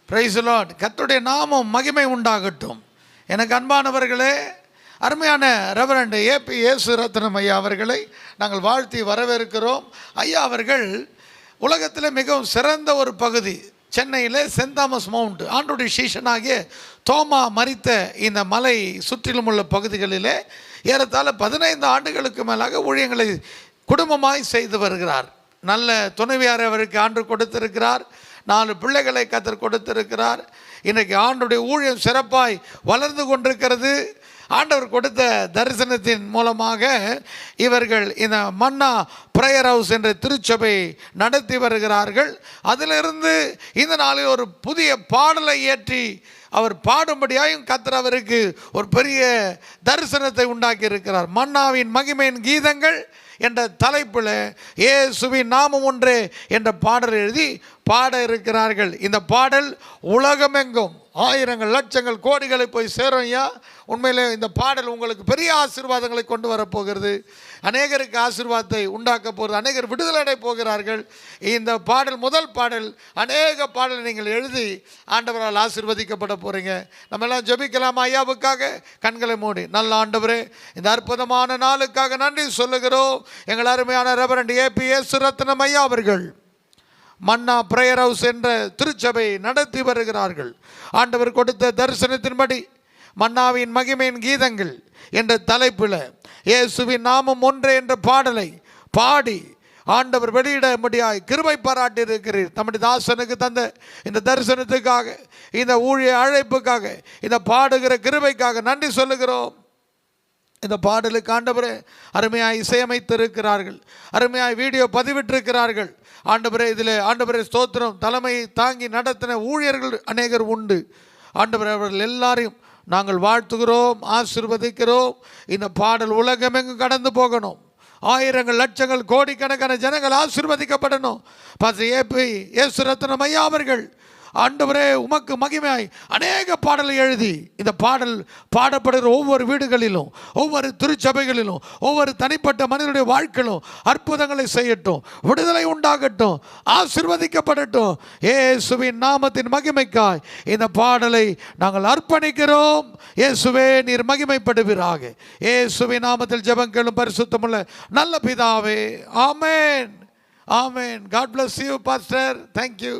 Praise the Lord. கர்த்தருடைய நாமம் மகிமை உண்டாகட்டும். எனக்கு அன்பானவர்களே, அருமையான ரெவரண்ட் ஏபி இயேசுரத்னம் ஐயா அவர்களை நாங்கள் வாழ்த்தி வரவேற்கிறோம். ஐயா அவர்கள் உலகத்தில் மிகவும் சிறந்த ஒரு பகுதி, சென்னையில் சென்ட் தாமஸ் மவுண்ட், ஆண்டோடைய சீஷனாகிய தோமா மரித்த இந்த மலை சுற்றிலும் உள்ள பகுதிகளிலே ஏறத்தாழ 15 ஆண்டுகளுக்கு மேலாக ஊழியங்களை குடும்பமாய் செய்து வருகிறார். நல்ல துணைவியார் அவருக்கு ஆண்டு கொடுத்திருக்கிறார். 4 பிள்ளைகளை கர்த்தர் கொடுத்திருக்கிறார். இன்றைக்கு ஆண்டுடைய ஊழியம் சிறப்பாய் வளர்ந்து கொண்டிருக்கிறது. ஆண்டவர் கொடுத்த தரிசனத்தின் மூலமாக இவர்கள் இந்த மன்னா பிரேயர் ஹவுஸ் என்ற திருச்சபை நடத்தி வருகிறார்கள். அதிலிருந்து இந்த நாளில் ஒரு புதிய பாடலை ஏற்றி அவர் பாடும்படியாயும் கர்த்தர் அவருக்கு ஒரு பெரிய தரிசனத்தை உண்டாக்கி இருக்கிறார். மன்னாவின் மகிமையின் கீதங்கள் என்ற தலைப்பில் இயேசுவின் நாமம் ஒன்றே என்ற பாடல் எழுதி பாட இருக்கிறார்கள். இந்த பாடல் உலகமெங்கும் ஆயிரங்கள் லட்சங்கள் கோடிகளை போய் சேரும். ஐயா, உண்மையிலே இந்த பாடல் உங்களுக்கு பெரிய ஆசீர்வாதங்களை கொண்டு வரப்போகிறது. அநேகருக்கு ஆசீர்வாதத்தை உண்டாக்க போகிறது. அநேகர் விடுதலை அடைய போகிறார்கள். இந்த பாடல் முதல் பாடல். அநேக பாடல் நீங்கள் எழுதி ஆண்டவரால் ஆசீர்வதிக்கப்பட போகிறீங்க. நம்ம எல்லாம் ஜெபிக்கலாம் ஐயாவுக்காக. கண்களை மூடி, நல்ல ஆண்டவரே, இந்த அற்புதமான நாளுக்காக நன்றி சொல்லுகிறோம். எங்கள் அருமையான ரெவரண்ட் ஏபி இயேசுரத்னம் ஐயா அவர்கள் மன்னா பிரேயர் ஹவுஸ் என்ற திருச்சபை நடத்தி வருகிறார்கள். ஆண்டவர் கொடுத்த தரிசனத்தின்படி மன்னாவின் மகிமையின் கீதங்கள் என்ற தலைப்பில் இயேசுவின் நாமம் ஒன்றே என்ற பாடலை பாடி ஆண்டவர் வெளியிட முடியாய் கிருபை பாராட்டி இருக்கிறீர். நம்முடைய தாசனுக்கு தந்த இந்த தரிசனத்துக்காக, இந்த ஊழிய அழைப்புக்காக, இந்த பாடுகிற கிருபைக்காக நன்றி சொல்லுகிறோம். இந்த பாடலுக்கு ஆண்டவரே அருமையாய் இசையமைத்திருக்கிறார்கள், அருமையாய் வீடியோ பதிவிட்டிருக்கிறார்கள். ஆண்டவரே, இதில் ஆண்டவரே ஸ்தோத்திரம். தலைமையை தாங்கி நடத்தின ஊழியர்கள் அநேகர் உண்டு. ஆண்டவரே, அவர்கள் எல்லாரையும் நாங்கள் வாழ்த்துகிறோம், ஆசீர்வதிக்கிறோம். இந்த பாடல் உலகமெங்கும் கடந்து போகணும். ஆயிரங்கள் லட்சங்கள் கோடிக்கணக்கான ஜனங்கள் ஆசீர்வதிக்கப்படணும். பாஸ்டர் ஏபி இயேசுரத்னம் ஐயா அவர்கள் ஆண்டவரே உமக்கு மகிமையாய் அநேக பாடலை எழுதி இந்த பாடல் பாடப்படுகிற ஒவ்வொரு வீடுகளிலும், ஒவ்வொரு திருச்சபைகளிலும், ஒவ்வொரு தனிப்பட்ட மனிதனுடைய வாழ்க்கையிலும் அற்புதங்களை செய்யட்டும், விடுதலை உண்டாகட்டும், ஆசீர்வதிக்கப்படட்டும். இயேசுவின் நாமத்தின் மகிமைக்காய் இந்த பாடலை நாங்கள் அர்ப்பணிக்கிறோம். இயேசுவே, நீர் மகிமைப்படுவீராக. இயேசுவின் நாமத்தில் ஜெபம் கேளும் பரிசுத்தமுள்ள நல்ல பிதாவே. ஆமென், ஆமென். God bless you, Pastor. Thank you.